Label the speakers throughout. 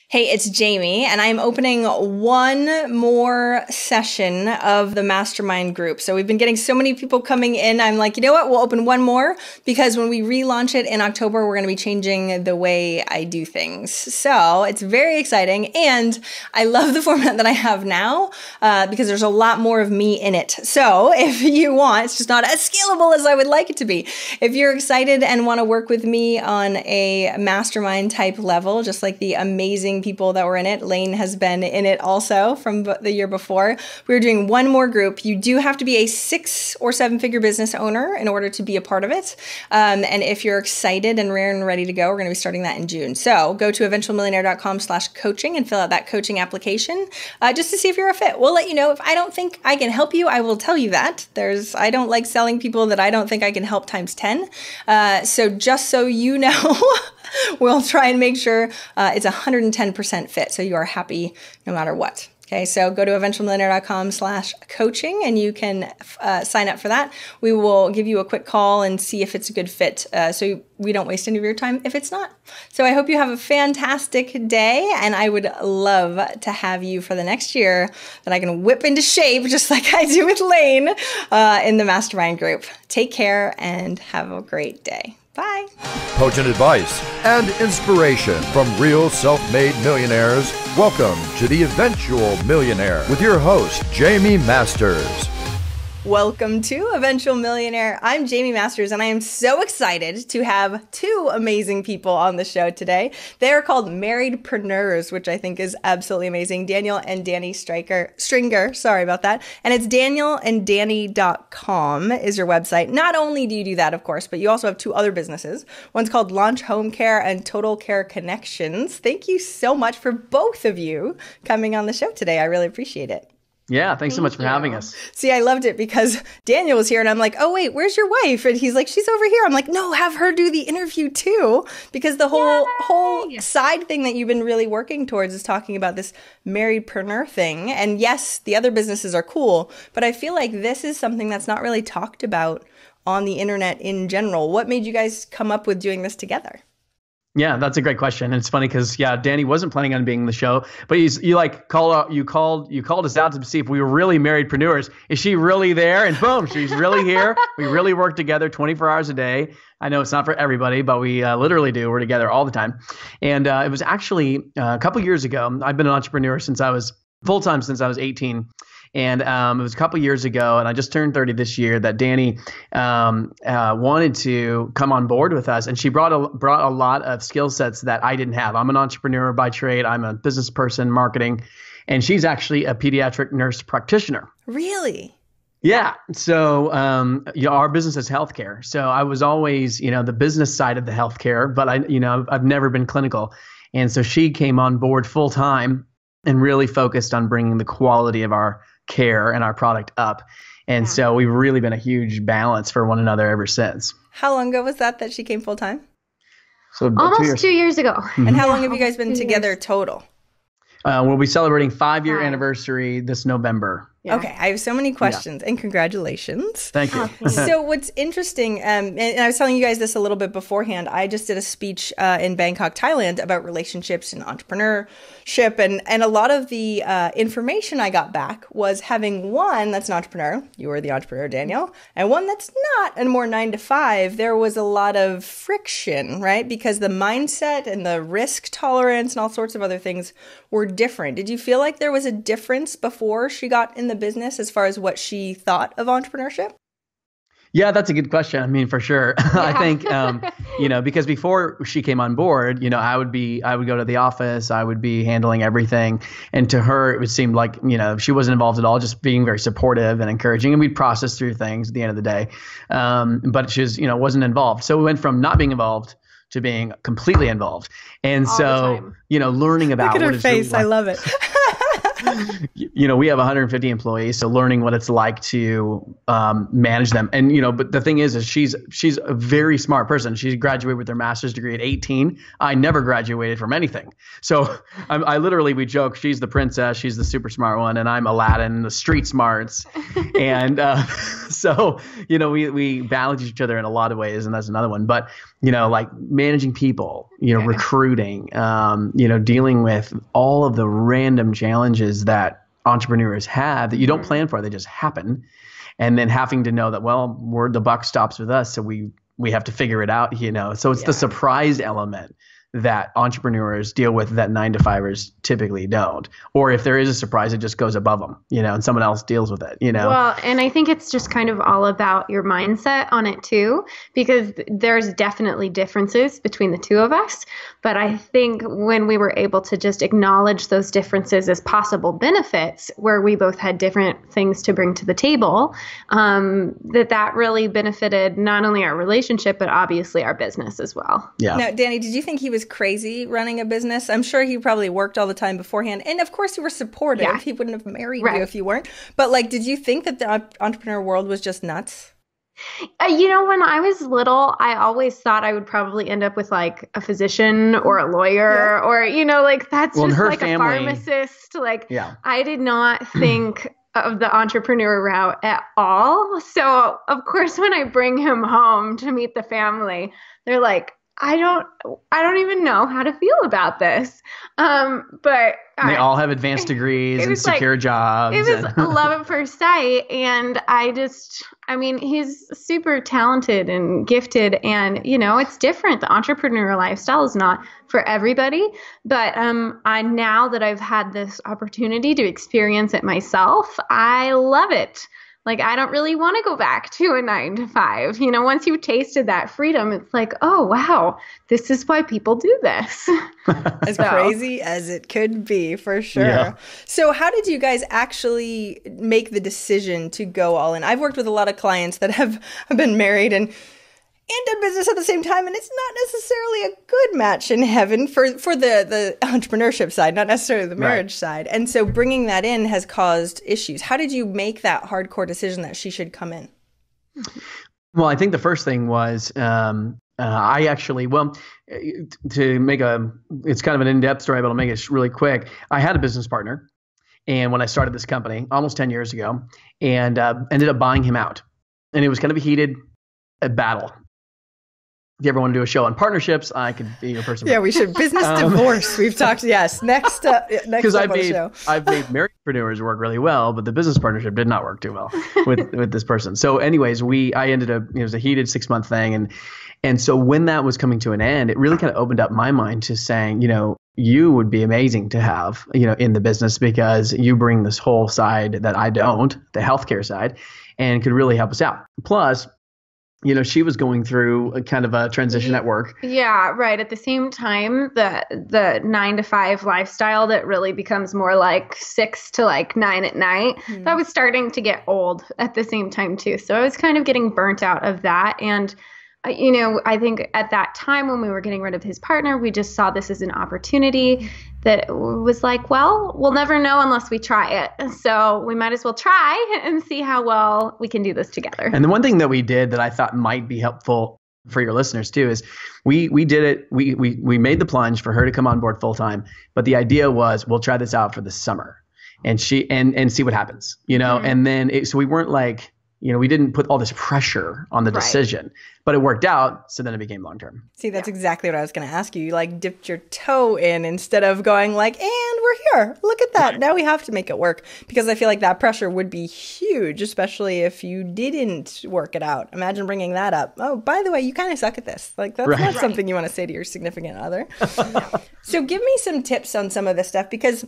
Speaker 1: Hey, it's Jaime, and I'm opening one more session of the mastermind group. So we've been getting so many people coming in. I'm like, you know what? We'll open one more because when we relaunch it in October, we're going to be changing the way I do things. So it's very exciting. And I love the format that I have now because there's a lot more of me in it. So if you want, it's just not as scalable as I would like it to be. If you're excited and want to work with me on a mastermind type level, just like the amazing people that were in it. Lane has been in it also from the year before. We're doing one more group. You do have to be a 6 or 7 figure business owner in order to be a part of it. And if you're excited and rare and ready to go, we're going to be starting that in June. So go to eventualmillionaire.com/coaching and fill out that coaching application just to see if you're a fit. We'll let you know. If I don't think I can help you, I will tell you that. I don't like selling people that I don't think I can help times 10. So just so you know, we'll try and make sure it's 110% fit, so you are happy no matter what. Okay, so go to eventualmillionaire.com/coaching and you can sign up for that. We will give you a quick call and see if it's a good fit so we don't waste any of your time if it's not. So I hope you have a fantastic day, and I would love to have you for the next year that I can whip into shape just like I do with Lane in the mastermind group. Take care and have a great day. Bye.
Speaker 2: Potent advice and inspiration from real self-made millionaires. Welcome to The Eventual Millionaire with your host, Jaime Masters.
Speaker 1: Welcome to Eventual Millionaire. I'm Jaime Masters, and I am so excited to have 2 amazing people on the show today. They are called Marriedpreneurs, which I think is absolutely amazing. Daniel and Dani Stringer, sorry about that. And it's danielanddani.com is your website. Not only do you do that, of course, but you also have 2 other businesses. One's called Launch Home Care and Total Care Connections. Thank you so much for both of you coming on the show today. I really appreciate it.
Speaker 3: Yeah, thanks so much for having us.
Speaker 1: See, I loved it because Daniel was here and I'm like, oh, wait, where's your wife? And he's like, she's over here. I'm like, no, have her do the interview too. Because the whole side thing that you've been really working towards is talking about this marriedpreneur thing. And yes, the other businesses are cool, but I feel like this is something that's not really talked about on the internet in general. What made you guys come up with doing this together?
Speaker 3: Yeah, that's a great question. And it's funny because Dani wasn't planning on being in the show, but you called us out to see if we were really marriedpreneurs. Is she really there? And boom, she's really here. We really work together 24 hours a day. I know it's not for everybody, but we literally do. We're together all the time. And it was actually a couple years ago. I've been an entrepreneur since I was full-time since I was 18. And it was a couple years ago, and I just turned 30 this year, that Dani wanted to come on board with us. And she brought a lot of skill sets that I didn't have. I'm an entrepreneur by trade. I'm a business person, marketing. And she's actually a pediatric nurse practitioner.
Speaker 1: Really?
Speaker 3: Yeah. So our business is healthcare. So I was always, the business side of the healthcare, but I've never been clinical. And so she came on board full time and really focused on bringing the quality of our care and our product up. And so we've really been a huge balance for one another ever since.
Speaker 1: How long ago was that she came full time?
Speaker 3: So
Speaker 4: almost 2 years ago.
Speaker 1: Mm-hmm. And how long have you guys been together total?
Speaker 3: We'll be celebrating 5-year anniversary this November.
Speaker 1: Yeah. Okay, I have so many questions and congratulations.
Speaker 3: Thank you.
Speaker 1: So what's interesting, and I was telling you guys this a little bit beforehand, I just did a speech in Bangkok, Thailand about relationships and entrepreneurship, and a lot of the information I got back was having one that's an entrepreneur, you were the entrepreneur, Daniel, and one that's not, and more 9 to 5, there was a lot of friction, right? Because the mindset and the risk tolerance and all sorts of other things were different. Did you feel like there was a difference before she got in the business as far as what she thought of entrepreneurship?
Speaker 3: Yeah, that's a good question. I mean, for sure. Yeah. I think, because before she came on board, I would go to the office, I would be handling everything. And to her, it would seem like, she wasn't involved at all, just being very supportive and encouraging. And we'd process through things at the end of the day. But she was, wasn't involved. So we went from not being involved to being completely involved. And all so, learning about
Speaker 1: Look at her face. Really I love it.
Speaker 3: We have 150 employees, so learning what it's like to manage them. And, but the thing is she's a very smart person. She graduated with her master's degree at 18. I never graduated from anything. So I literally, we joke, she's the princess, she's the super smart one, and I'm Aladdin, the street smarts. And so, we balance each other in a lot of ways, and that's another one. But, like managing people, recruiting, dealing with all of the random challenges that entrepreneurs have that you don't plan for, they just happen. And then having to know that, well, the buck stops with us. So we have to figure it out, So it's the surprise element that entrepreneurs deal with that 9-to-5ers typically don't. Or if there is a surprise, it just goes above them, and someone else deals with it,
Speaker 4: Well, and I think it's just kind of all about your mindset on it too, because there's definitely differences between the two of us. But I think when we were able to just acknowledge those differences as possible benefits, where we both had different things to bring to the table, that really benefited not only our relationship, but obviously our business as well.
Speaker 3: Yeah.
Speaker 1: Now, Dani, did you think he was crazy running a business? I'm sure he probably worked all the time beforehand. And of course you were supportive. Yeah. He wouldn't have married you if you weren't. But did you think that the entrepreneur world was just nuts?
Speaker 4: When I was little, I always thought I would probably end up with a physician or a lawyer or, that's just a pharmacist. I did not think of the entrepreneur route at all. So of course, when I bring him home to meet the family, they're like, I don't even know how to feel about this. But
Speaker 3: they all have advanced degrees and secure jobs.
Speaker 4: It was love at first sight. And he's super talented and gifted, and, it's different. The entrepreneur lifestyle is not for everybody, but, now that I've had this opportunity to experience it myself, I love it. I don't really want to go back to a 9-to-5. Once you've tasted that freedom, it's like, oh, wow, this is why people do this.
Speaker 1: As crazy as it could be, for sure. Yeah. So how did you guys actually make the decision to go all in? I've worked with a lot of clients that have been married and done business at the same time, and it's not necessarily a good match in heaven for the entrepreneurship side, not necessarily the marriage side. And so bringing that in has caused issues. How did you make that hardcore decision that she should come in?
Speaker 3: Well, I think the first thing was it's kind of an in-depth story, but I'll make it really quick. I had a business partner, and when I started this company almost 10 years ago, and ended up buying him out, and it was kind of a heated battle. If you ever want to do a show on partnerships, I could be your person.
Speaker 1: Yeah, we should. Business divorce. We've talked. Yes. Next up on the show.
Speaker 3: I've made Marriedpreneurs work really well, but the business partnership did not work too well with this person. So anyways, I ended up, it was a heated 6-month thing. And so when that was coming to an end, it really kind of opened up my mind to saying, you would be amazing to have, in the business, because you bring this whole side that I don't, the healthcare side, and could really help us out. Plus, she was going through a kind of a transition at work.
Speaker 4: Yeah, right. At the same time, the 9-to-5 lifestyle that really becomes more like 6 to 9 at night, that was starting to get old at the same time too. So I was kind of getting burnt out of that. And I think at that time when we were getting rid of his partner, we just saw this as an opportunity that was like, well, we'll never know unless we try it. So we might as well try and see how well we can do this together.
Speaker 3: And the one thing that we did that I thought might be helpful for your listeners too is we did it. We made the plunge for her to come on board full time. But the idea was, we'll try this out for the summer and see what happens, and then so we weren't we didn't put all this pressure on the decision, but it worked out. So then it became long-term.
Speaker 1: See, that's exactly what I was going to ask you. You dipped your toe in instead of going and we're here. Look at that. Now we have to make it work, because I feel like that pressure would be huge, especially if you didn't work it out. Imagine bringing that up. Oh, by the way, you kind of suck at this. That's not something you want to say to your significant other. So give me some tips on some of this stuff, because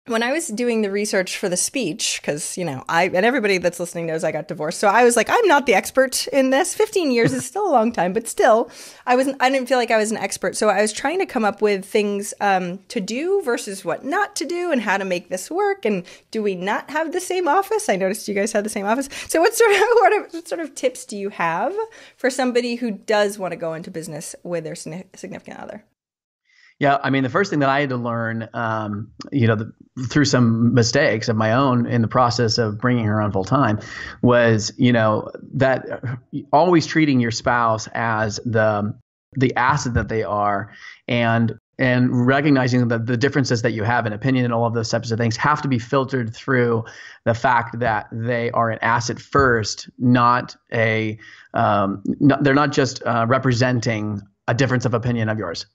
Speaker 1: when I was doing the research for the speech, because, and everybody that's listening knows I got divorced. So I was like, I'm not the expert in this. 15 years is still a long time, but still, I didn't feel like I was an expert. So I was trying to come up with things to do versus what not to do, and how to make this work. And do we not have the same office? I noticed you guys had the same office. So what sort of tips do you have for somebody who does want to go into business with their significant other?
Speaker 3: Yeah, the first thing that I had to learn, through some mistakes of my own in the process of bringing her on full time, was, that always treating your spouse as the asset that they are, and recognizing that the differences that you have in opinion and all of those types of things have to be filtered through the fact that they are an asset first, they're not just representing a difference of opinion of yours.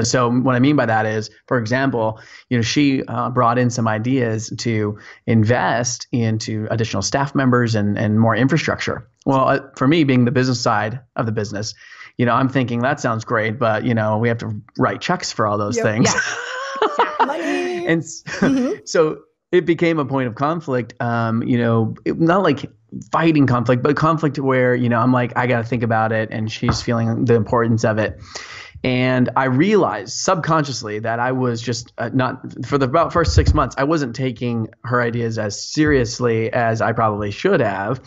Speaker 3: So what I mean by that is, for example, she brought in some ideas to invest into additional staff members and more infrastructure. Well, for me, being the business side of the business, I'm thinking that sounds great, but we have to write checks for all those things.
Speaker 1: Yeah. Money.
Speaker 3: And so it became a point of conflict, not like fighting conflict, but conflict where, I'm like, I got to think about it. And she's feeling the importance of it. And I realized subconsciously that I was just not, for the about first 6 months, I wasn't taking her ideas as seriously as I probably should have.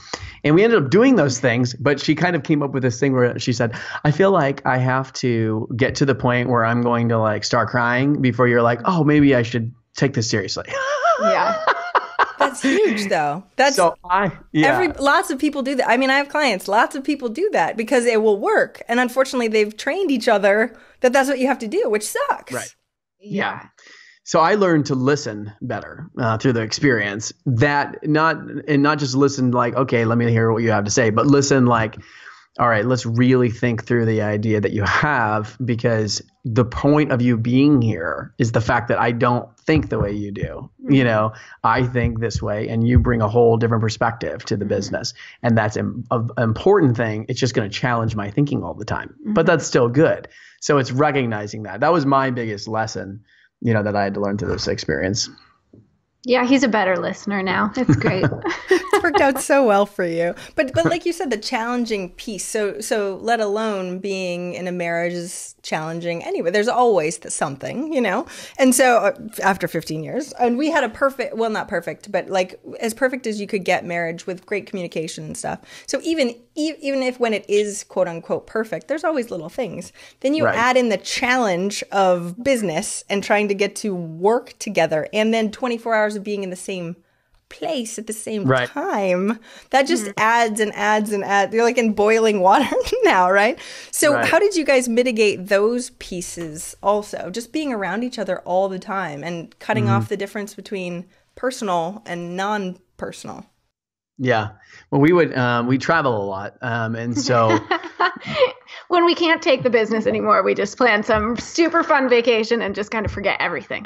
Speaker 3: And we ended up doing those things, but she kind of came up with this thing where she said, I feel like I have to get to the point where I'm going to like start crying before you're like, oh, maybe I should take this seriously.
Speaker 4: Yeah.
Speaker 1: That's huge, though. Lots of people do that. I mean, I have clients. Lots of people do that because it will work. And unfortunately, they've trained each other that that's what you have to do, which sucks.
Speaker 3: Right. Yeah. So I learned to listen better through the experience. Not just listen like, okay, let me hear what you have to say, but listen like, all right, let's really think through the idea that you have, because the point of you being here is the fact that I don't think the way you do. I think this way, and you bring a whole different perspective to the business. And that's an important thing. It's just going to challenge my thinking all the time, but that's still good. So it's recognizing that. That was my biggest lesson, that I had to learn through this experience.
Speaker 4: Yeah, he's a better listener now. It's great.
Speaker 1: It's worked out so well for you. But like you said, the challenging piece. So let alone being in a marriage is challenging anyway. There's always something, And so after 15 years, and we had not perfect, but like as perfect as you could get marriage with great communication and stuff. So even if when it is quote unquote perfect, there's always little things. Then you add in the challenge of business and trying to get to work together, and then 24 hours of being in the same place at the same time. That just adds and adds and adds. You're like in boiling water now, right? So how did you guys mitigate those pieces also? Just being around each other all the time and cutting off the difference between personal and non-personal.
Speaker 3: Yeah. Well, we travel a lot. And so
Speaker 4: when we can't take the business anymore, we just plan some super fun vacation and just kind of forget everything.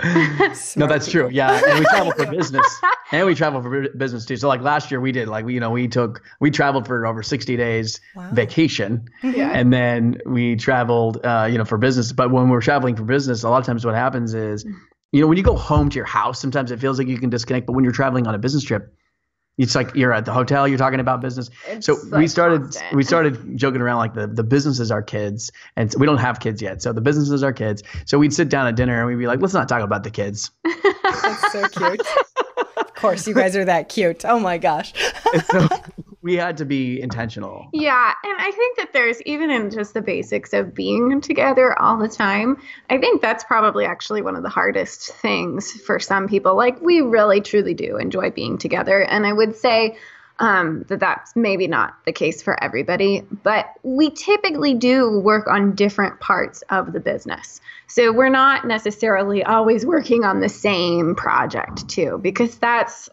Speaker 3: No, that's true. Yeah. And we travel for business and we travel for business too. So like last year we did, like, we traveled for over 60 days vacation. Yeah. And then we traveled, for business. But when we're traveling for business, a lot of times what happens is, when you go home to your house, sometimes it feels like you can disconnect. But when you're traveling on a business trip, it's like you're at the hotel, you're talking about business. So like we started joking around like the business is our kids, and so we don't have kids yet. So the business is our kids. So we'd sit down at dinner and we'd be like, let's not talk about the kids.
Speaker 1: That's so cute. Of course, you guys are that cute. Oh my gosh.
Speaker 3: And so we had to be intentional.
Speaker 4: Yeah. And I think that there's, even in just the basics of being together all the time, I think that's probably actually one of the hardest things for some people. Like, we really, truly do enjoy being together. And I would say that's maybe not the case for everybody, but we typically do work on different parts of the business. So we're not necessarily always working on the same project too, because that's,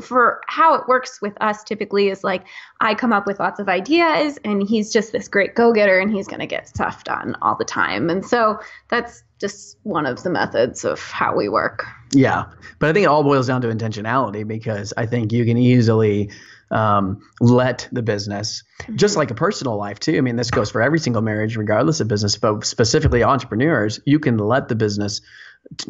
Speaker 4: for how it works with us typically is like, I come up with lots of ideas and he's just this great go-getter and he's going to get stuff done all the time. And so that's just one of the methods of how we work.
Speaker 3: Yeah. But I think it all boils down to intentionality, because I think you can easily let the business, just like a personal life too. I mean, this goes for every single marriage, regardless of business, but specifically entrepreneurs, you can let the business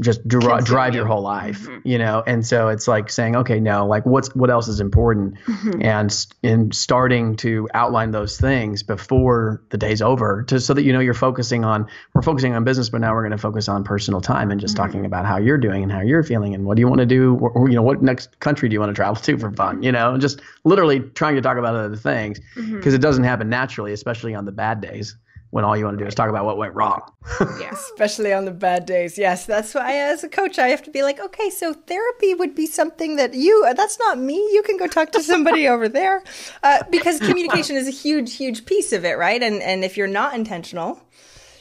Speaker 3: just drive your whole life, And so it's like saying, okay, no, like what else is important, and in starting to outline those things before the day's over, so that we're focusing on business, but now we're going to focus on personal time and just talking about how you're doing and how you're feeling and what do you want to do, or what next country do you want to travel to for fun, just literally trying to talk about other things, because it doesn't happen naturally, especially on the bad days, when all you want to do is talk about what went wrong.
Speaker 1: Yeah, especially on the bad days. Yes, that's why as a coach, I have to be like, okay, so therapy would be something that's not me. You can go talk to somebody over there. Because communication is a huge, huge piece of it, right? And if you're not intentional,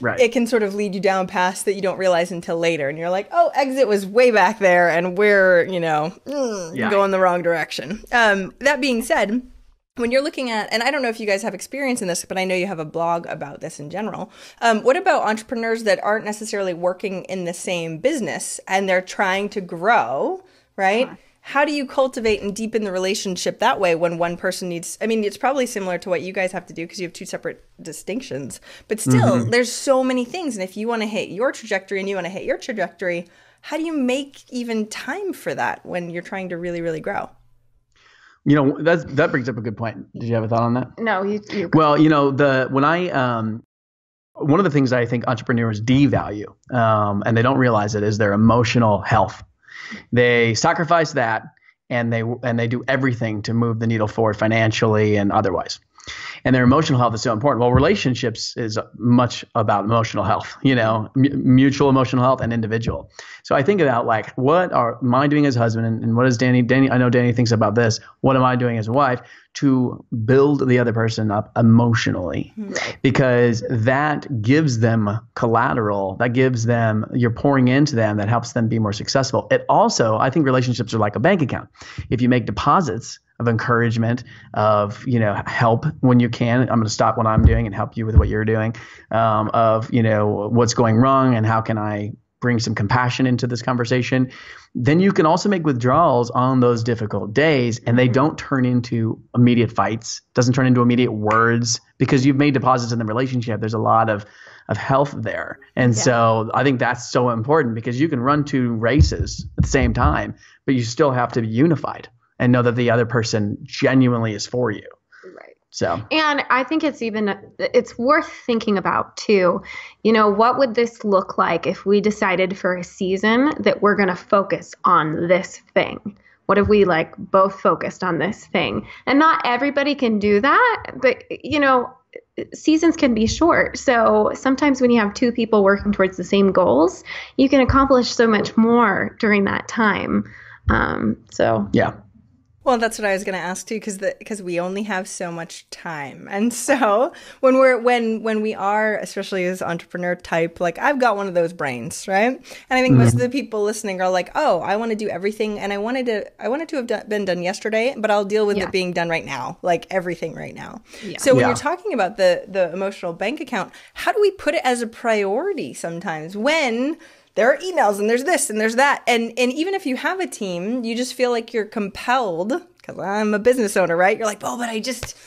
Speaker 1: it can sort of lead you down paths that you don't realize until later. And you're like, oh, exit was way back there and we're, going the wrong direction. That being said, when you're looking at, and I don't know if you guys have experience in this, but I know you have a blog about this in general. What about entrepreneurs that aren't necessarily working in the same business and they're trying to grow, right? How do you cultivate and deepen the relationship that way when one person needs, I mean, it's probably similar to what you guys have to do because you have two separate distinctions, but still there's so many things. And if you want to hit your trajectory and you want to hit your trajectory, how do you make even time for that when you're trying to really, really grow?
Speaker 3: You know, that brings up a good point. Did you have a thought on that?
Speaker 4: No, you.
Speaker 3: Well, you know, one of the things I think entrepreneurs devalue, and they don't realize it, is their emotional health. They sacrifice that, and they do everything to move the needle forward financially and otherwise. And their emotional health is so important. Well, relationships is much about emotional health, you know, mutual emotional health and individual. So I think about like, what am I doing as a husband, and what is Dani, I know Dani thinks about this. What am I doing as a wife to build the other person up emotionally? Because that gives them collateral, that gives them, you're pouring into them, that helps them be more successful. It also, I think relationships are like a bank account. If you make deposits of encouragement, of, you know, help when you can, I'm going to stop what I'm doing and help you with what you're doing, of, you know, what's going wrong and how can I bring some compassion into this conversation, then you can also make withdrawals on those difficult days, and they don't turn into immediate fights, doesn't turn into immediate words, because you've made deposits in the relationship. There's a lot of health there. And so I think that's so important, because you can run two races at the same time, but you still have to be unified and know that the other person genuinely is for you.
Speaker 4: Right.
Speaker 3: So,
Speaker 4: and I think it's worth thinking about too. You know, what would this look like if we decided for a season that we're going to focus on this thing? What if we like both focused on this thing? And not everybody can do that, but you know, seasons can be short. So sometimes when you have two people working towards the same goals, you can accomplish so much more during that time.
Speaker 3: Yeah.
Speaker 1: Well, that's what I was going to ask too, because we only have so much time, and so when we are, especially as entrepreneur type, like I've got one of those brains, right? And I think most of the people listening are like, oh, I want to do everything, and I wanted to have been done yesterday, but I'll deal with it being done right now, like everything right now. Yeah. So when you're talking about the emotional bank account, how do we put it as a priority sometimes when there are emails and there's this and there's that. And even if you have a team, you just feel like you're compelled, because I'm a business owner, right? You're like, oh, but I just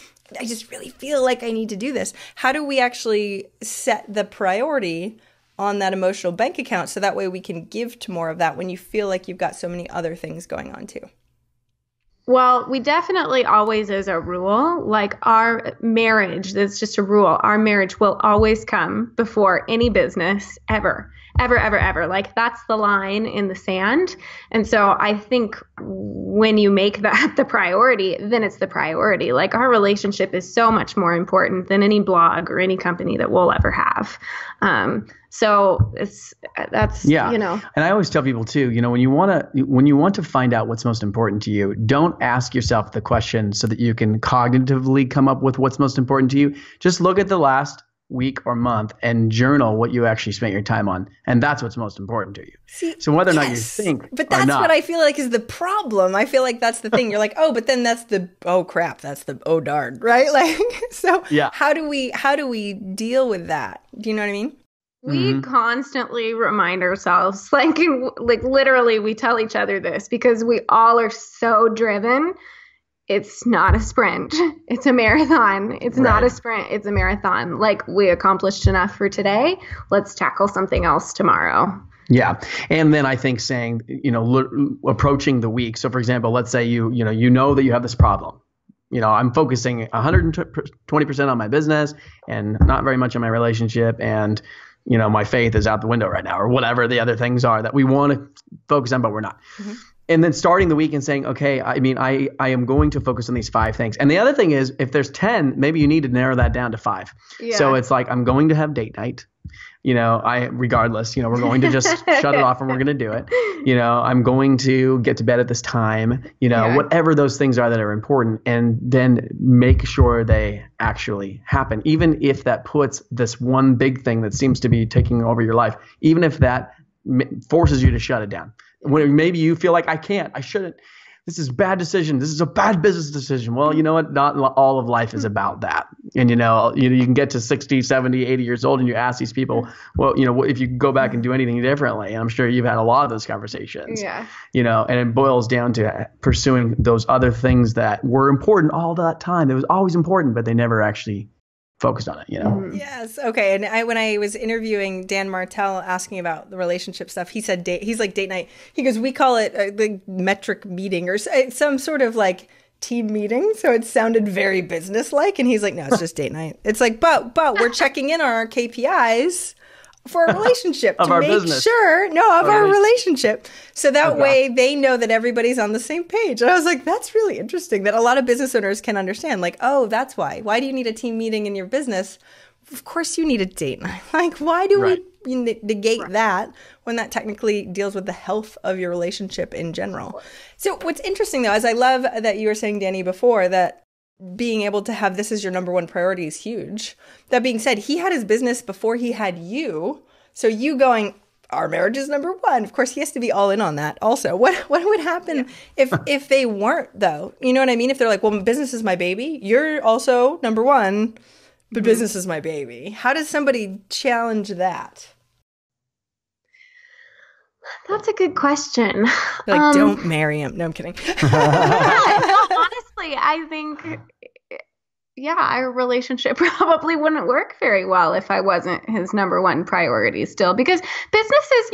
Speaker 1: really feel like I need to do this. How do we actually set the priority on that emotional bank account so that way we can give to more of that when you feel like you've got so many other things going on too?
Speaker 4: Well, we definitely always, as a rule, like our marriage, that's just a rule. Our marriage will always come before any business ever. Ever, ever, ever. Like that's the line in the sand. And so I think when you make that the priority, then it's the priority. Like our relationship is so much more important than any blog or any company that we'll ever have. So that's, you know.
Speaker 3: And I always tell people too, you know, when you want to find out what's most important to you, don't ask yourself the question so that you can cognitively come up with what's most important to you. Just look at the last week or month and journal what you actually spent your time on. And that's what's most important to you.
Speaker 1: See,
Speaker 3: so whether or not you think,
Speaker 1: but that's what I feel like is the problem. I feel like that's the thing. You're like, oh, but then that's the, oh crap, that's the, oh darn, right? Like, so how do we deal with that? Do you know what I mean?
Speaker 4: We constantly remind ourselves, like literally we tell each other this because we all are so driven. It's not a sprint. It's a marathon. It's not a sprint. It's a marathon. Like we accomplished enough for today. Let's tackle something else tomorrow.
Speaker 3: Yeah. And then I think saying, you know, approaching the week. So for example, let's say you know that you have this problem. You know, I'm focusing 120% on my business and not very much on my relationship. And, you know, my faith is out the window right now, or whatever the other things are that we want to focus on, but we're not. Mm-hmm. And then starting the week and saying, okay, I mean, I am going to focus on these 5 things. And the other thing is, if there's 10, maybe you need to narrow that down to 5. Yeah. So it's like, I'm going to have date night. You know, regardless, you know, we're going to just shut it off and we're going to do it. You know, I'm going to get to bed at this time, you know, whatever those things are that are important, and then make sure they actually happen. Even if that puts this one big thing that seems to be taking over your life, even if that forces you to shut it down. When maybe you feel like I shouldn't, this is a bad decision. This is a bad business decision. Well, you know what? Not all of life is about that. And, you can get to 60, 70, 80 years old and you ask these people, well, if you go back and do anything differently, and I'm sure you've had a lot of those conversations, and it boils down to pursuing those other things that were important all that time. It was always important, but they never actually focused on it,
Speaker 1: Yes. Okay. And when I was interviewing Dan Martell asking about the relationship stuff, he said he's like date night. He goes, we call it the metric meeting or some sort of like team meeting. So it sounded very business-like. And he's like, no, it's just date night. It's like, but we're checking in on our KPIs for a relationship
Speaker 3: of
Speaker 1: to
Speaker 3: our
Speaker 1: make
Speaker 3: business.
Speaker 1: sure, of our relationship. So that way they know that everybody's on the same page. And I was like, that's really interesting that a lot of business owners can understand, like, oh, that's why. Why do you need a team meeting in your business? Of course you need a date night. Like, why do we negate that when that technically deals with the health of your relationship in general? So what's interesting though, is I love that you were saying, Dani, before that being able to have this as your number one priority is huge. That being said, he had his business before he had you. So you going, our marriage is number one. Of course, he has to be all in on that also. What would happen if they weren't, though? You know what I mean? If they're like, well, business is my baby. You're also number one, but business is my baby. How does somebody challenge that?
Speaker 4: That's a good question.
Speaker 1: Like, don't marry him. No, I'm kidding.
Speaker 4: Honestly, I think, our relationship probably wouldn't work very well if I wasn't his number one priority still. Because businesses,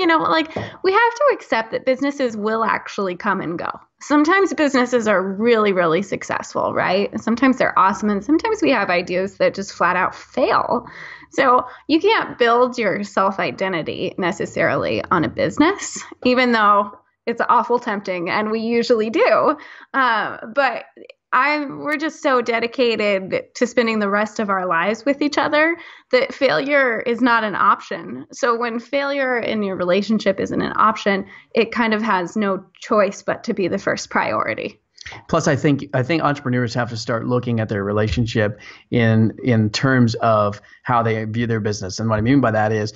Speaker 4: we have to accept that businesses will actually come and go. Sometimes businesses are really, really successful, right? And sometimes they're awesome. And sometimes we have ideas that just flat out fail. So you can't build your self-identity necessarily on a business, even though it's awful tempting, and we usually do. But we're just so dedicated to spending the rest of our lives with each other that failure is not an option. So when failure in your relationship isn't an option, it kind of has no choice but to be the first priority.
Speaker 3: Plus, I think entrepreneurs have to start looking at their relationship in terms of how they view their business. And what I mean by that is,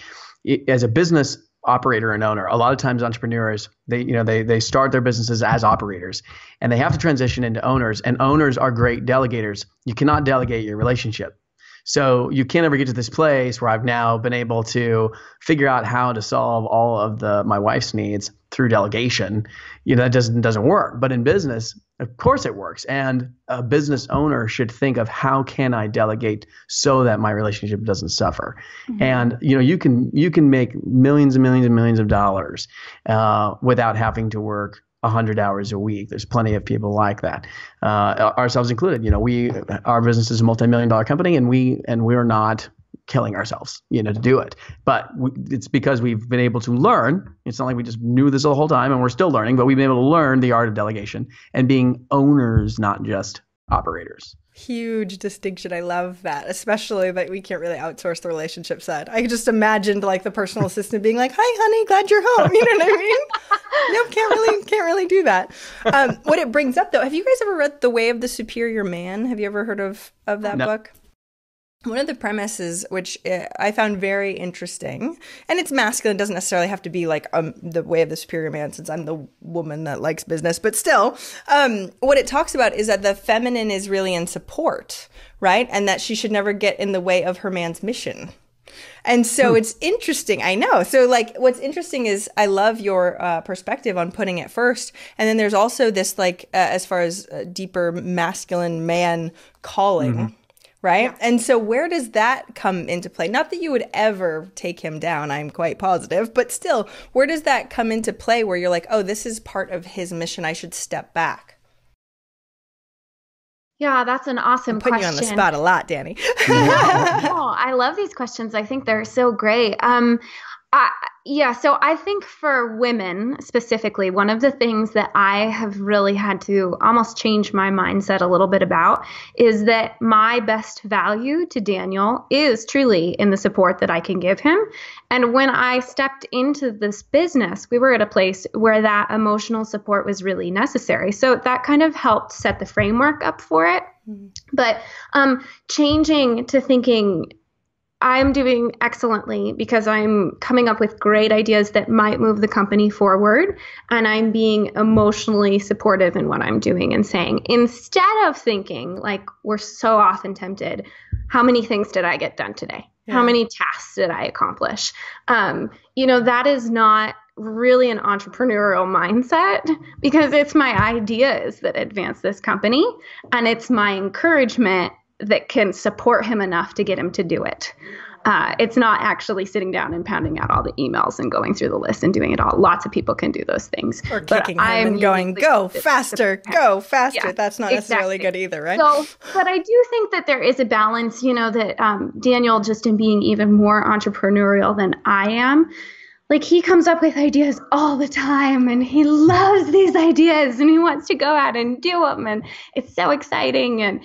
Speaker 3: as a business operator and owner, a lot of times entrepreneurs, they start their businesses as operators, and they have to transition into owners. And owners are great delegators. You cannot delegate your relationship. So you can't ever get to this place where I've now been able to figure out how to solve all of my wife's needs through delegation. That doesn't work. But in business, of course it works. And a business owner should think of, how can I delegate so that my relationship doesn't suffer? Mm-hmm. And you can make millions and millions and millions of dollars without having to work 100 hours a week. There's plenty of people like that, ourselves included. Our business is a multi-million-dollar company, and we're not killing ourselves, to do it. But it's because we've been able to learn. It's not like we just knew this the whole time, and we're still learning, but we've been able to learn the art of delegation and being owners, not just operators.
Speaker 1: Huge distinction. I love that, especially that we can't really outsource the relationship side. I just imagined like the personal assistant being like, "Hi, honey, glad you're home." You know what I mean? Nope, can't really do that. What it brings up, though, have you guys ever read The Way of the Superior Man? Have you ever heard of that book? One of the premises, which I found very interesting, and it's masculine, doesn't necessarily have to be like the way of the superior man, since I'm the woman that likes business, but still, what it talks about is that the feminine is really in support, right? And that she should never get in the way of her man's mission. And so it's interesting. I know. So like, what's interesting is I love your perspective on putting it first. And then there's also this like, as far as deeper masculine man calling, mm-hmm. Right? Yeah. And so where does that come into play? Not that you would ever take him down, I'm quite positive, but still, where does that come into play where you're like, oh, this is part of his mission, I should step back?
Speaker 4: Yeah, that's an awesome question.
Speaker 1: I'm putting you on the spot a lot, Dani.
Speaker 4: No, I love these questions. I think they're so great. So I think for women specifically, one of the things that I have really had to almost change my mindset a little bit about is that my best value to Daniel is truly in the support that I can give him. And when I stepped into this business, we were at a place where that emotional support was really necessary. So that kind of helped set the framework up for it. Mm-hmm. But changing to thinking I'm doing excellently because I'm coming up with great ideas that might move the company forward. And I'm being emotionally supportive in what I'm doing and saying, instead of thinking like we're so often tempted, how many things did I get done today? Yeah. How many tasks did I accomplish? That is not really an entrepreneurial mindset, because it's my ideas that advance this company, and it's my encouragement that can support him enough to get him to do it. It's not actually sitting down and pounding out all the emails and going through the list and doing it all. Lots of people can do those things.
Speaker 1: Or kicking him and going, go faster, go faster. Yeah, that's not necessarily good either, right?
Speaker 4: So, but I do think that there is a balance, that Daniel, just in being even more entrepreneurial than I am, like he comes up with ideas all the time and he loves these ideas and he wants to go out and do them. And it's so exciting. And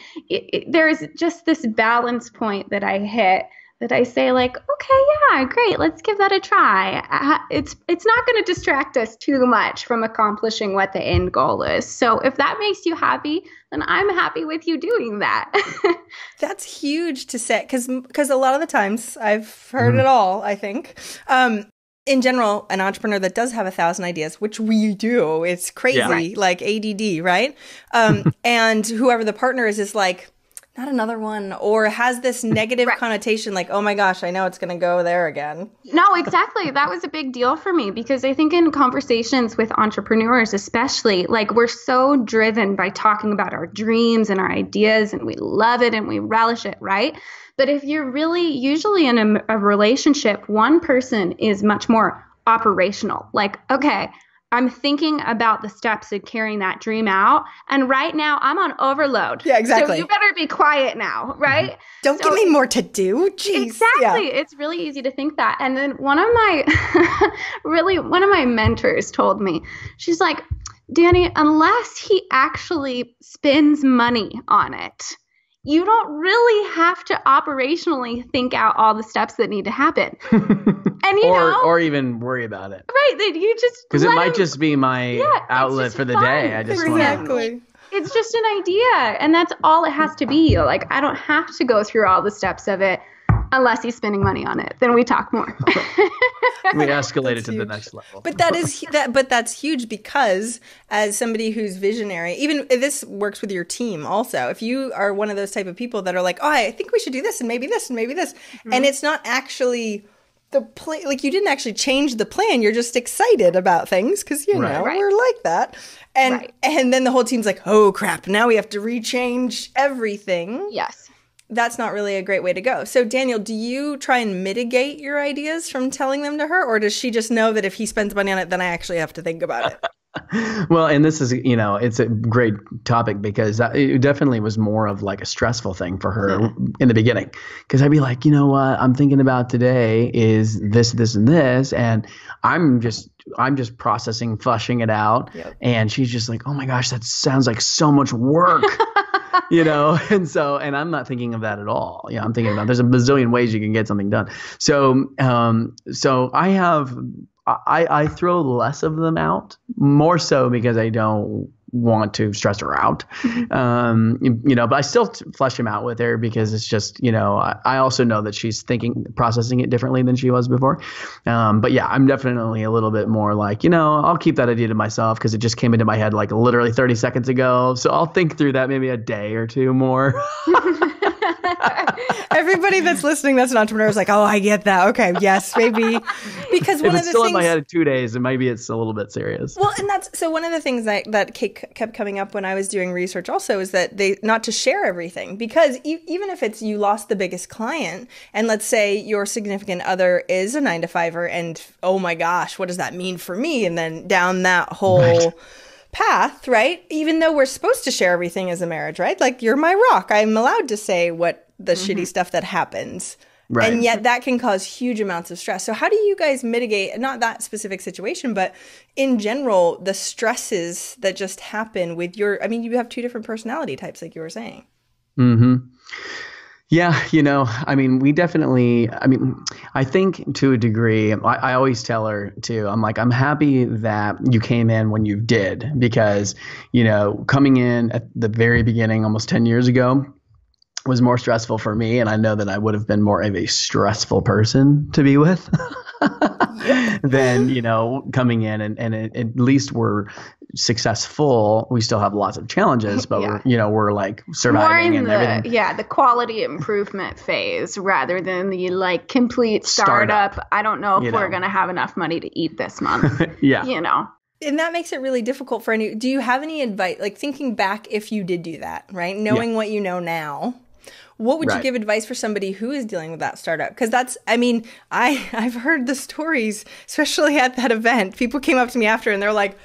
Speaker 4: there's just this balance point that I hit that I say like, okay, yeah, great. Let's give that a try. It's not going to distract us too much from accomplishing what the end goal is. So if that makes you happy, then I'm happy with you doing that.
Speaker 1: That's huge to say, because a lot of the times I've heard it all, I think. In general, an entrepreneur that does have 1,000 ideas, which we do, it's crazy, like ADD, right? And whoever the partner is like, not another one, or has this negative connotation like, oh my gosh, I know it's going to go there again.
Speaker 4: No, exactly. That was a big deal for me, because I think in conversations with entrepreneurs, especially, like we're so driven by talking about our dreams and our ideas, and we love it and we relish it, right? But if you're really usually in a relationship, one person is much more operational. Like, okay, I'm thinking about the steps of carrying that dream out. And right now I'm on overload.
Speaker 1: Yeah, exactly.
Speaker 4: So you better be quiet now, right?
Speaker 1: Mm-hmm. Don't give me more to do. Jeez.
Speaker 4: Exactly. Yeah. It's really easy to think that. And then one of my mentors told me, she's like, Dani, unless he actually spends money on it, you don't really have to operationally think out all the steps that need to happen. And
Speaker 3: or even worry about it.
Speaker 4: Right. That you just,
Speaker 3: because it might just be my outlet for the day. I just
Speaker 1: exactly.
Speaker 4: It's just an idea, and that's all it has to be. Like, I don't have to go through all the steps of it unless he's spending money on it. Then we talk more.
Speaker 3: We escalate it to the next level.
Speaker 1: But that's huge, because as somebody who's visionary, even this works with your team also. If you are one of those type of people that are like, oh, I think we should do this and maybe this and maybe this, and it's not actually the plan, like you didn't actually change the plan, you're just excited about things because we're like that. And then the whole team's like, oh crap, now we have to rechange everything.
Speaker 4: Yes.
Speaker 1: That's not really a great way to go. So Daniel, do you try and mitigate your ideas from telling them to her, or does she just know that if he spends money on it, then I actually have to think about it?
Speaker 3: Well, and this is, it's a great topic, because it definitely was more of like a stressful thing for her in the beginning. Because I'd be like, you know what I'm thinking about today is this, this, and this. And I'm just processing, flushing it out. Yep. And she's just like, oh my gosh, that sounds like so much work. And I'm not thinking of that at all. I'm thinking about there's a bazillion ways you can get something done. So I throw less of them out, more so because I don't want to stress her out. But I still flesh them out with her, because it's just, I also know that she's processing it differently than she was before. But yeah, I'm definitely a little bit more like, I'll keep that idea to myself because it just came into my head like literally 30 seconds ago. So I'll think through that maybe a day or two more.
Speaker 1: Everybody that's listening that's an entrepreneur is like, oh, I get that. Okay, yes, maybe. Because
Speaker 3: one of the things, still in my head in 2 days, and maybe it's a little bit serious.
Speaker 1: Well, and that's so one of the things that kept coming up when I was doing research also is that not to share everything, because even if it's you lost the biggest client, and let's say your significant other is a 9-to-5er, and oh my gosh, what does that mean for me? And then down that whole path, right? Even though we're supposed to share everything as a marriage, right? Like, you're my rock. I'm allowed to say what the shitty stuff that happens. Right. And yet that can cause huge amounts of stress. So how do you guys mitigate, not that specific situation, but in general, the stresses that just happen with you have 2 different personality types, like you were saying.
Speaker 3: Mm-hmm. Yeah, we definitely, I think to a degree, I always tell her too, I'm like, I'm happy that you came in when you did, because, coming in at the very beginning, almost 10 years ago, was more stressful for me. And I know that I would have been more of a stressful person to be with than, coming in and at least we're successful. We still have lots of challenges, but we're like surviving
Speaker 4: more in
Speaker 3: and everything.
Speaker 4: The quality improvement phase rather than the like complete startup. I don't know if we're going to have enough money to eat this month.
Speaker 1: And that makes it really difficult for do you have any advice, like thinking back if you did do that, right? Knowing what you know now, what would you give advice for somebody who is dealing with that startup? Because I've heard the stories, especially at that event. People came up to me after and they're like,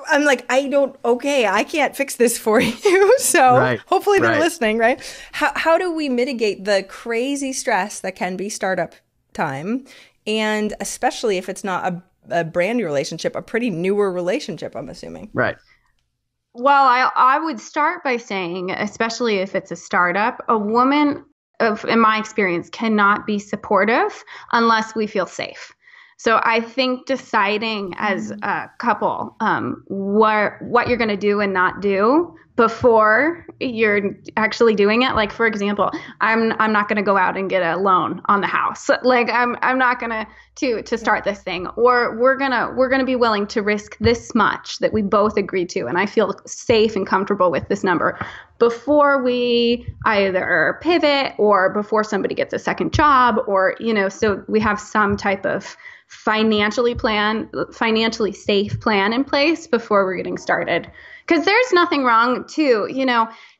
Speaker 1: I'm like, I can't fix this for you. So hopefully they're listening, right? How do we mitigate the crazy stress that can be startup time? And especially if it's not a brand new relationship, a pretty newer relationship, I'm assuming.
Speaker 3: Right.
Speaker 4: Well, I would start by saying, especially if it's a startup, a woman, in my experience, cannot be supportive unless we feel safe. So I think deciding as a couple what you're going to do and not do before you're actually doing it. Like, for example, I'm not going to go out and get a loan on the house. Like I'm not going to start this thing, or we're going to be willing to risk this much that we both agree to. And I feel safe and comfortable with this number before we either pivot or before somebody gets a second job, or, so we have some type of financially safe plan in place before we're getting started. Because there's nothing wrong too,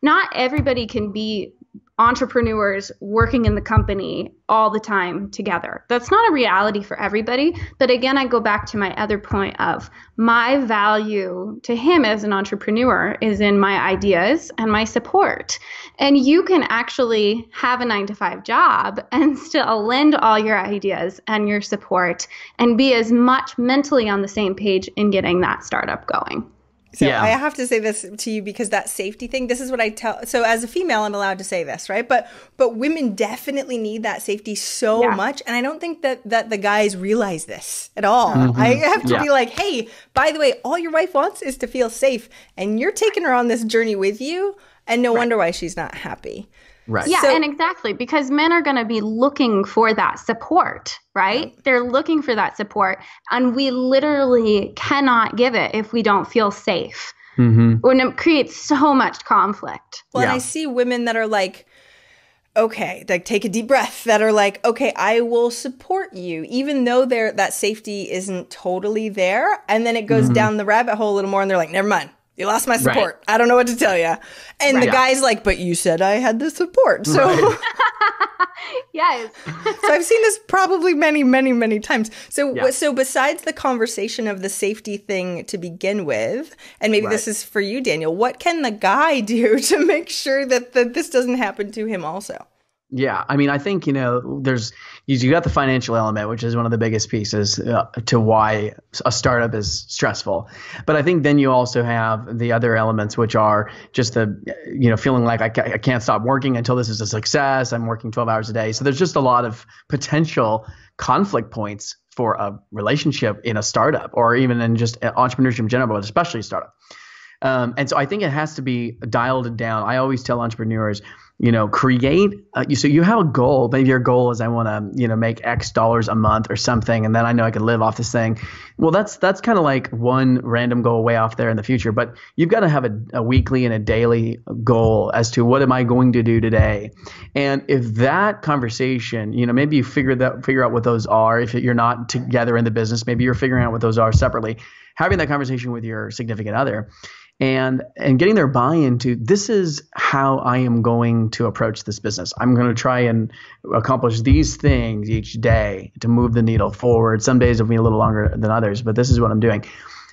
Speaker 4: not everybody can be entrepreneurs working in the company all the time together. That's not a reality for everybody. But again, I go back to my other point of my value to him as an entrepreneur is in my ideas and my support. And you can actually have a 9-to-5 job and still lend all your ideas and your support and be as much mentally on the same page in getting that startup going.
Speaker 1: So I have to say this to you because that safety thing, this is what I tell. So as a female, I'm allowed to say this, right? But women definitely need that safety so much. And I don't think that the guys realize this at all. Mm-hmm. I have to be like, hey, by the way, all your wife wants is to feel safe. And you're taking her on this journey with you. And no wonder why she's not happy.
Speaker 3: Right.
Speaker 4: Yeah, and exactly, because men are going to be looking for that support, right? They're looking for that support, and we literally cannot give it if we don't feel safe. Mm-hmm. When it creates so much conflict.
Speaker 1: Well, and I see women that are like, okay, like take a deep breath, that are like, okay, I will support you, even though that safety isn't totally there. And then it goes down the rabbit hole a little more, and they're like, never mind. You lost my support. Right. I don't know what to tell you. And the guy's like, but you said I had the support. So
Speaker 4: yes.
Speaker 1: So I've seen this probably many, many, many times. So so besides the conversation of the safety thing to begin with, and maybe this is for you, Daniel, what can the guy do to make sure that this doesn't happen to him also?
Speaker 3: Yeah. I mean, I think, you got the financial element, which is one of the biggest pieces to why a startup is stressful. But I think then you also have the other elements, which are just the, feeling like I can't stop working until this is a success. I'm working 12 hours a day. So there's just a lot of potential conflict points for a relationship in a startup, or even in just entrepreneurship in general, but especially a startup. And so I think it has to be dialed down. I always tell entrepreneurs, create, so you have a goal. Maybe your goal is I want to, make X dollars a month or something. And then I know I can live off this thing. Well, that's kind of like one random goal way off there in the future. But you've got to have a weekly and a daily goal as to what am I going to do today? And if that conversation, maybe you figure out what those are. If you're not together in the business, maybe you're figuring out what those are separately. Having that conversation with your significant other. And getting their buy-in to, this is how I am going to approach this business. I'm going to try and accomplish these things each day to move the needle forward. Some days it'll be a little longer than others, but this is what I'm doing.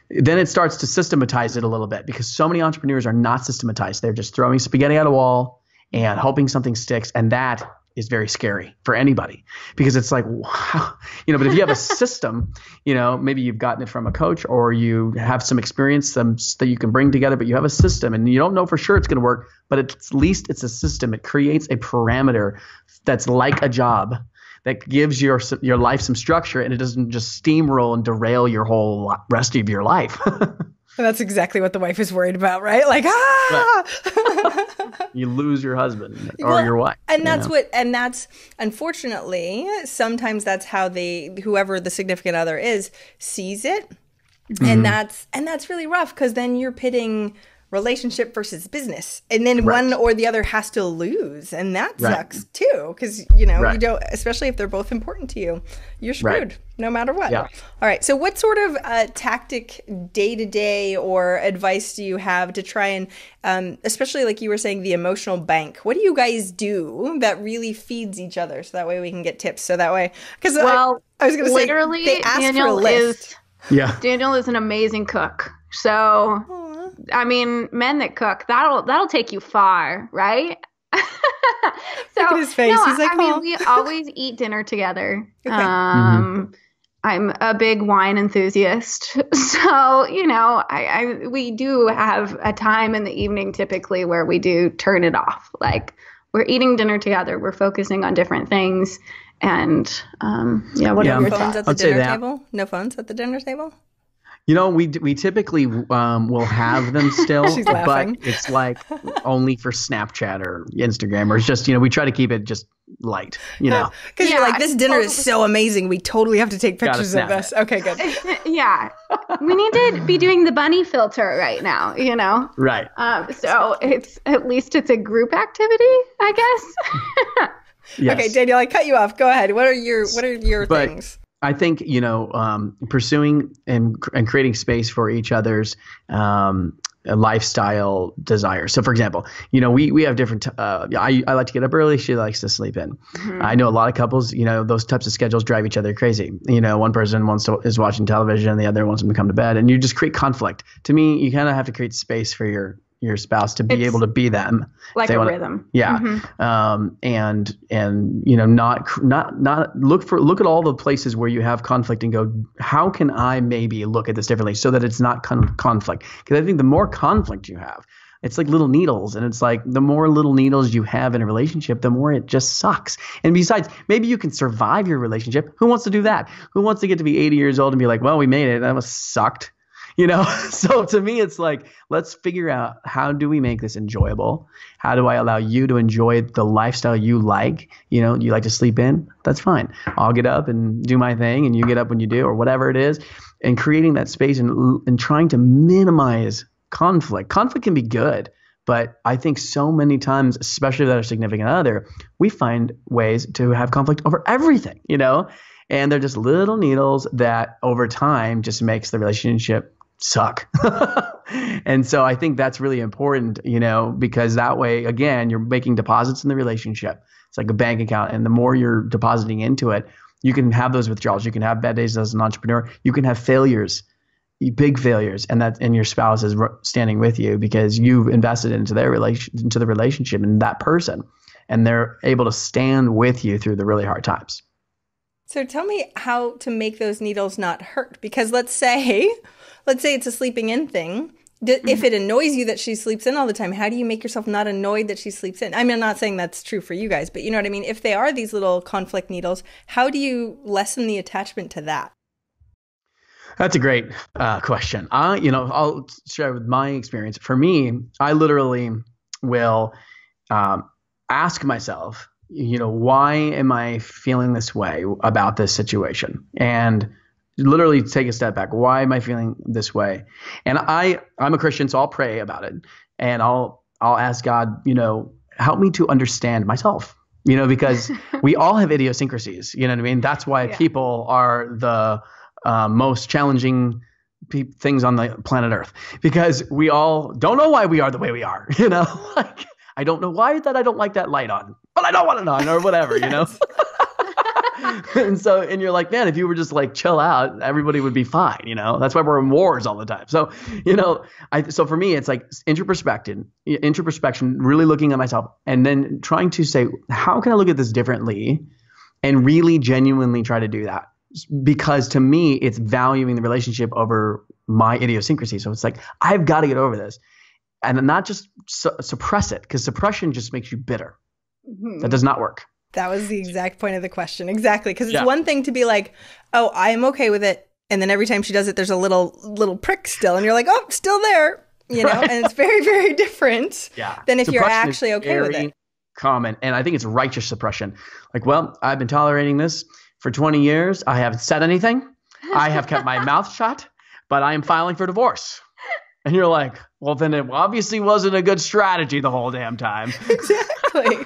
Speaker 3: Then it starts to systematize it a little bit, because so many entrepreneurs are not systematized. They're just throwing spaghetti at a wall and hoping something sticks. And that is very scary for anybody, because it's like, wow, but if you have a system, maybe you've gotten it from a coach, or you have some experience that you can bring together, but you have a system and you don't know for sure it's going to work, but at least it's a system. It creates a parameter that's like a job that gives your life some structure, and it doesn't just steamroll and derail your whole rest of your life.
Speaker 1: And that's exactly what the wife is worried about, right? Like, ah!
Speaker 3: Right. You lose your husband or your wife.
Speaker 1: And that's unfortunately, sometimes that's how whoever the significant other is, sees it. And that's really rough, because then you're pitting relationship versus business, and then one or the other has to lose, and that sucks too, because you don't, especially if they're both important to you, you're screwed no matter what. All right, so what sort of tactic, day-to-day, or advice do you have to try and especially like you were saying, the emotional bank? What do you guys do that really feeds each other, so that way we can get tips, so that way, because I was going to say, they asked
Speaker 4: Daniel
Speaker 1: for a list.
Speaker 4: Daniel is an amazing cook, so I mean, men that cook, that'll take you far, right? So,
Speaker 1: look at his face.
Speaker 4: No,
Speaker 1: he's like,
Speaker 4: I mean, we always eat dinner together.
Speaker 1: Okay.
Speaker 4: I'm a big wine enthusiast, so we do have a time in the evening typically where we do turn it off. Like, we're eating dinner together, we're focusing on different things, and what are your
Speaker 1: phones
Speaker 4: thoughts?
Speaker 1: at the dinner table? No phones at the dinner table?
Speaker 3: We typically will have them still,
Speaker 1: She's
Speaker 3: but
Speaker 1: laughing.
Speaker 3: it's like only for Snapchat or Instagram, or it's just, we try to keep it just light,
Speaker 1: Because you're like, this dinner is so amazing, we totally have to take pictures of this. Okay, good.
Speaker 4: Yeah. We need to be doing the bunny filter right now,
Speaker 3: Right.
Speaker 4: So it's a group activity, I guess.
Speaker 3: Yes.
Speaker 1: Okay, Daniel, I cut you off. Go ahead. What are your things?
Speaker 3: I think, pursuing and creating space for each other's lifestyle desires. So, for example, we have different. I like to get up early. She likes to sleep in. I know a lot of couples. Those types of schedules drive each other crazy. One person is watching television, and the other wants them to come to bed, and you just create conflict. To me, you kind of have to create space for your spouse to be able to be them,
Speaker 4: like a rhythm.
Speaker 3: And not look at all the places where you have conflict and go, how can I maybe look at this differently, so that it's not conflict? Because I think the more conflict you have, it's like little needles, and it's like the more little needles you have in a relationship, the more it just sucks. And besides, maybe you can survive your relationship. Who wants to do that? Who wants to get to be 80 years old and be like, well, we made it, that was sucked? So to me, it's like, let's figure out, how do we make this enjoyable? How do I allow you to enjoy the lifestyle you like? You like to sleep in? That's fine. I'll get up and do my thing, and you get up when you do, or whatever it is. And creating that space and trying to minimize conflict. Conflict can be good, but I think so many times, especially with our significant other, we find ways to have conflict over everything, and they're just little needles that over time just makes the relationship suck. And so I think that's really important, because that way, again, you're making deposits in the relationship. It's like a bank account. And the more you're depositing into it, you can have those withdrawals. You can have bad days as an entrepreneur. You can have failures, big failures, and your spouse is standing with you because you've invested into the relationship and that person, and they're able to stand with you through the really hard times.
Speaker 1: So tell me how to make those needles not hurt. Because let's say it's a sleeping in thing. If it annoys you that she sleeps in all the time, how do you make yourself not annoyed that she sleeps in? I mean, I'm not saying that's true for you guys, but you know what I mean? If they are these little conflict needles, how do you lessen the attachment to that?
Speaker 3: That's a great question. I'll share with my experience. For me, I literally will ask myself, why am I feeling this way about this situation? And literally take a step back. Why am I feeling this way? And I'm a Christian, so I'll pray about it, and I'll ask God, help me to understand myself, because we all have idiosyncrasies. You know what I mean? That's why people are the most challenging things on the planet Earth, because we all don't know why we are the way we are. Like, I don't know why that I don't like that light on, but I don't want it on, or whatever, And you're like, man, if you were just like chill out, everybody would be fine. That's why we're in wars all the time. So, so for me, it's like introspection, really looking at myself, and then trying to say, how can I look at this differently, and really genuinely try to do that? Because to me, it's valuing the relationship over my idiosyncrasy. So it's like, I've got to get over this. And not just suppress it, because suppression just makes you bitter. That does not work.
Speaker 1: That was the exact point of the question. Exactly. Because it's one thing to be like, oh, I'm okay with it. And then every time she does it, there's a little prick still. And you're like, oh, still there. You know, and it's very, very different than if you're actually okay with it.
Speaker 3: Common. And I think it's righteous suppression. Like, well, I've been tolerating this for 20 years. I haven't said anything. I have kept my mouth shut, but I am filing for divorce. And you're like, well, then it obviously wasn't a good strategy the whole damn time.
Speaker 1: Exactly.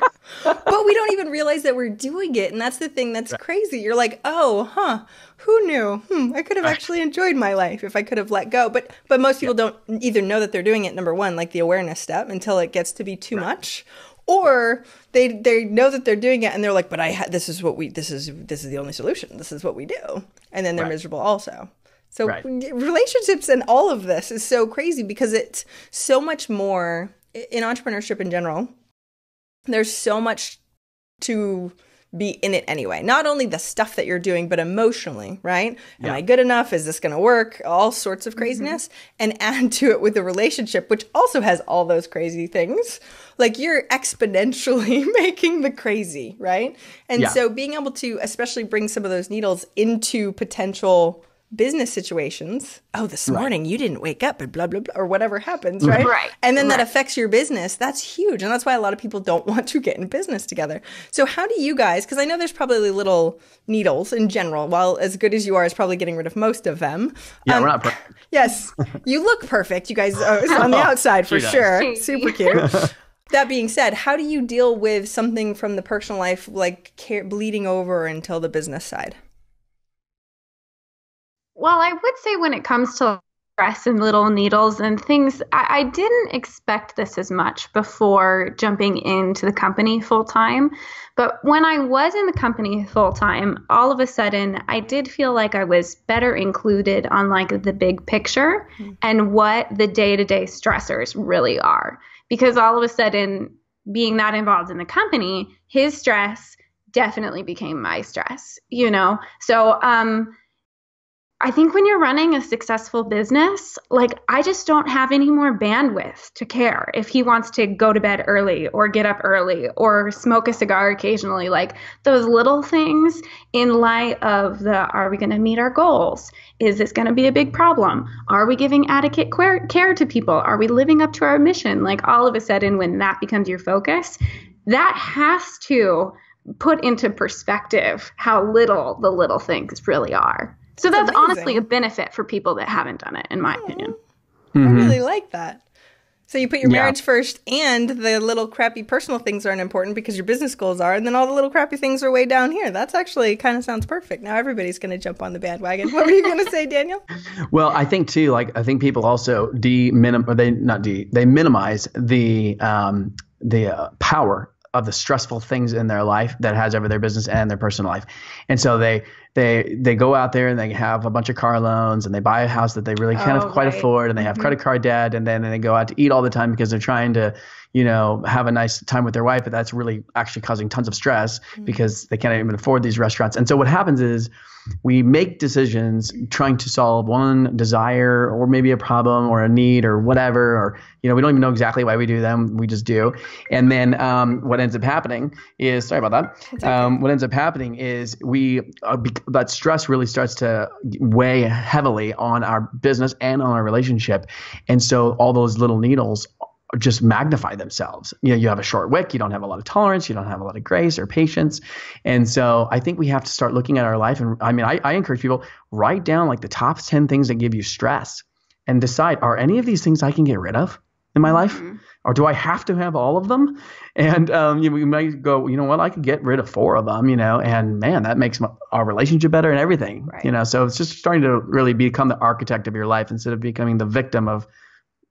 Speaker 1: But we don't even realize that we're doing it. And that's the thing that's crazy. You're like, oh, who knew? I could have actually enjoyed my life if I could have let go. But most people don't either know that they're doing it, number one, like the awareness step, until it gets to be too much. Or they know that they're doing it and they're like, but this is the only solution. This is what we do. And then they're miserable also. So relationships and all of this is so crazy because it's so much more in entrepreneurship in general. There's so much to be in it anyway. Not only the stuff that you're doing, but emotionally, right? Am I good enough? Is this going to work? All sorts of craziness. And add to it with the relationship, which also has all those crazy things. Like you're exponentially making the crazy, right? And so being able to especially bring some of those needles into potential business situations. Oh, this morning you didn't wake up and blah, blah, blah, or whatever happens, right? And then that affects your business. That's huge. And that's why a lot of people don't want to get in business together. So how do you guys, because I know there's probably little needles in general, while as good as you are is probably getting rid of most of them.
Speaker 3: Yeah, we're not perfect.
Speaker 1: Yes. You look perfect. You guys on the outside for sure. Super cute. That being said, how do you deal with something from the personal life, like bleeding over until the business side?
Speaker 4: Well, I would say when it comes to stress and little needles and things, I didn't expect this as much before jumping into the company full time. But when I was in the company full time, all of a sudden, I did feel like I was better included on like the big picture and what the day-to-day stressors really are. Because all of a sudden, being that involved in the company, his stress definitely became my stress, you know? So, I think when you're running a successful business, like I just don't have any more bandwidth to care if he wants to go to bed early or get up early or smoke a cigar occasionally, like those little things in light of are we going to meet our goals? Is this going to be a big problem? Are we giving adequate care to people? Are we living up to our mission? Like all of a sudden when that becomes your focus, that has to put into perspective how little the little things really are. So that's honestly a benefit for people that haven't done it, in my opinion.
Speaker 1: I really like that. So you put your marriage first and the little crappy personal things aren't important because your business goals are, and then all the little crappy things are way down here. That's actually kind of sounds perfect. Now everybody's going to jump on the bandwagon. What were you going to say, Daniel?
Speaker 3: Well, I think too, like I think people also they minimize the power of the stressful things in their life that has over their business and their personal life. And so they go out there and they have a bunch of car loans and they buy a house that they really can't quite afford, and they have credit card debt, and then they go out to eat all the time because they're trying to, you know, have a nice time with their wife, but that's really actually causing tons of stress because they can't even afford these restaurants. And so what happens is we make decisions trying to solve one desire or maybe a problem or a need or whatever, or, you know, we don't even know exactly why we do them. We just do. And then what ends up happening is, sorry about that. What ends up happening is that stress really starts to weigh heavily on our business and on our relationship. And so all those little needles just magnify themselves. You know, you have a short wick, you don't have a lot of tolerance, you don't have a lot of grace or patience. And so I think we have to start looking at our life. And I mean, I encourage people, write down like the top 10 things that give you stress and decide, are any of these things I can get rid of in my life? Or do I have to have all of them? And you might go, you know what, I could get rid of 4 of them, you know, and man, that makes our relationship better and everything, you know? So it's just starting to really become the architect of your life instead of becoming the victim of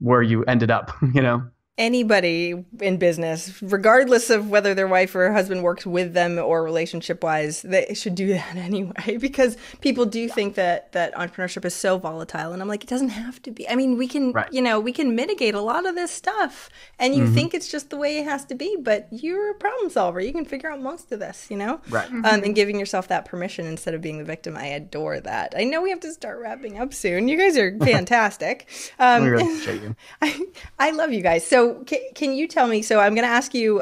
Speaker 3: where you ended up, you know?
Speaker 1: Anybody in business, regardless of whether their wife or husband works with them or relationship-wise, they should do that anyway, because people do think that entrepreneurship is so volatile. And I'm like, it doesn't have to be. I mean, we can, you know, we can mitigate a lot of this stuff. And you think it's just the way it has to be, but you're a problem solver. You can figure out most of this, you know? Right. And giving yourself that permission instead of being the victim. I adore that. I know we have to start wrapping up soon. You guys are fantastic.
Speaker 3: We really appreciate you.
Speaker 1: I love you guys. So can you tell me, so I'm going to ask you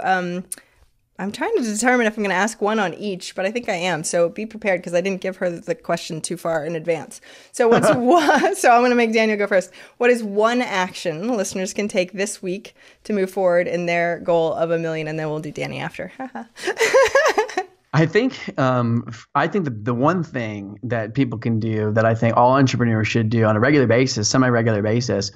Speaker 1: I'm trying to determine if I'm going to ask one on each, but I think I am. So be prepared because I didn't give her the question too far in advance. So what's one? So I'm going to make Daniel go first. What is one action listeners can take this week to move forward in their goal of 1 million? And then we'll do Dani after.
Speaker 3: I think that the one thing that people can do that I think all entrepreneurs should do on a regular basis, semi-regular basis,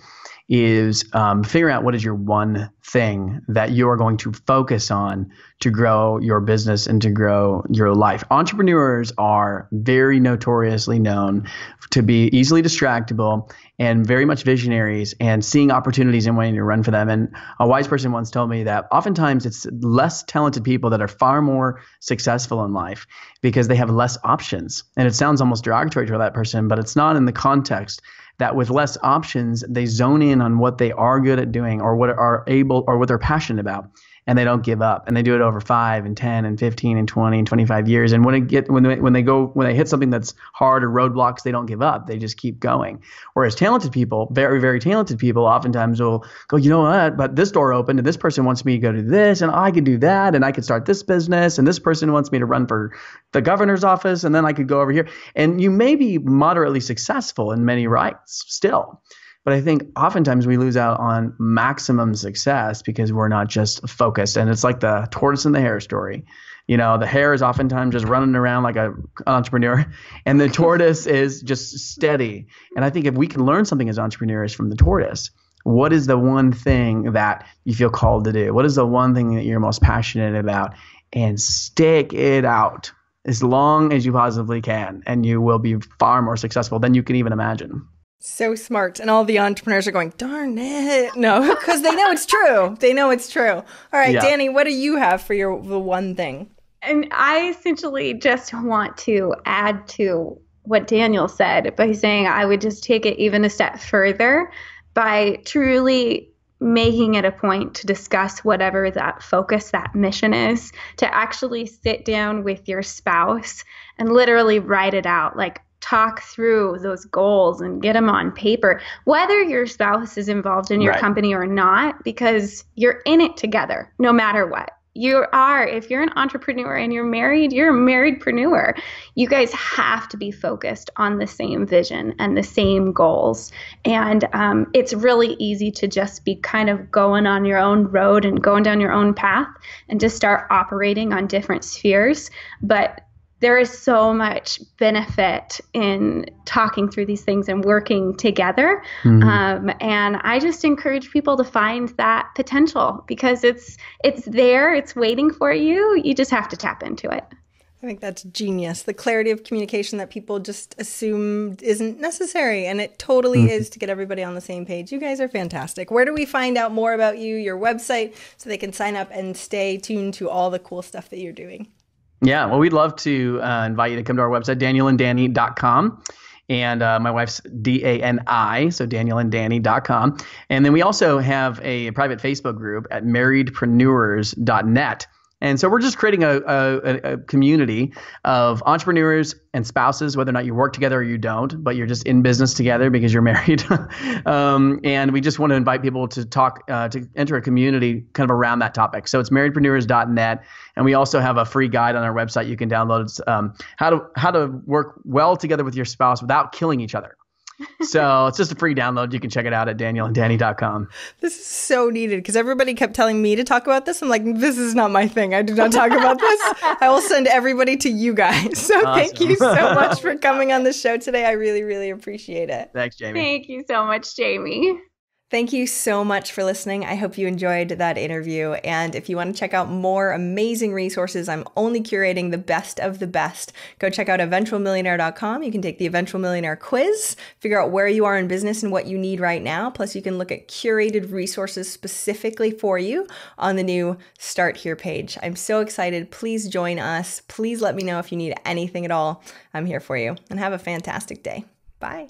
Speaker 3: is figure out what is your one thing that you are going to focus on to grow your business and to grow your life. Entrepreneurs are very notoriously known to be easily distractible and very much visionaries and seeing opportunities and wanting to run for them. And a wise person once told me that oftentimes it's less talented people that are far more successful in life because they have less options. And it sounds almost derogatory to that person, but it's not in the context that with less options, they zone in on what they are good at doing or what are able or what they're passionate about. And they don't give up, and they do it over 5 and 10 and 15 and 20 and 25 years. And when they hit something that's hard or roadblocks, they don't give up. They just keep going. Whereas talented people, very, very talented people, oftentimes will go, you know what, but this door opened and this person wants me to go do this and I could do that and I could start this business and this person wants me to run for the governor's office and then I could go over here. And you may be moderately successful in many rights still. But I think oftentimes we lose out on maximum success because we're not just focused. And it's like the tortoise and the hare story. You know, the hare is oftentimes just running around like an entrepreneur, and the tortoise is just steady. And I think if we can learn something as entrepreneurs from the tortoise, what is the one thing that you feel called to do? What is the one thing that you're most passionate about? And stick it out as long as you possibly can, and you will be far more successful than you can even imagine.
Speaker 1: So smart. And all the entrepreneurs are going, darn it. No, because they know it's true. They know it's true. All right, yeah. Dani, what do you have for the one thing?
Speaker 4: And I essentially just want to add to what Daniel said by saying I would just take it even a step further by truly making it a point to discuss whatever that focus, that mission is, to actually sit down with your spouse and literally write it out, like talk through those goals and get them on paper, whether your spouse is involved in your company or not, because you're in it together no matter what. You are, if you're an entrepreneur and you're married, you're a marriedpreneur. You guys have to be focused on the same vision and the same goals. And it's really easy to just be kind of going on your own road and going down your own path and just start operating on different spheres. But there is so much benefit in talking through these things and working together. Mm-hmm. And I just encourage people to find that potential because it's there, it's waiting for you. You just have to tap into it.
Speaker 1: I think that's genius. The clarity of communication that people just assume isn't necessary. And it totally is to get everybody on the same page. You guys are fantastic. Where do we find out more about you, your website, so they can sign up and stay tuned to all the cool stuff that you're doing?
Speaker 3: Yeah, well, we'd love to invite you to come to our website, danielanddani.com. And my wife's Dani, so danielanddani.com. And then we also have a private Facebook group at marriedpreneurs.net. And so we're just creating a community of entrepreneurs and spouses, whether or not you work together or you don't, but you're just in business together because you're married. And we just want to invite people to talk, to enter a community kind of around that topic. So it's marriedpreneurs.net. And we also have a free guide on our website you can download. It's how to work well together with your spouse without killing each other. So it's just a free download. You can check it out at danielanddani.com.
Speaker 1: This is so needed because everybody kept telling me to talk about this. I'm like, this is not my thing. I do not talk about this. I will send everybody to you guys. So awesome. Thank you so much for coming on the show today. I really, really appreciate it.
Speaker 3: Thanks, Jaime.
Speaker 4: Thank you so much, Jaime.
Speaker 1: Thank you so much for listening. I hope you enjoyed that interview. And if you want to check out more amazing resources, I'm only curating the best of the best. Go check out eventualmillionaire.com. You can take the Eventual Millionaire quiz, figure out where you are in business and what you need right now. Plus, you can look at curated resources specifically for you on the new Start Here page. I'm so excited. Please join us. Please let me know if you need anything at all. I'm here for you. And have a fantastic day. Bye.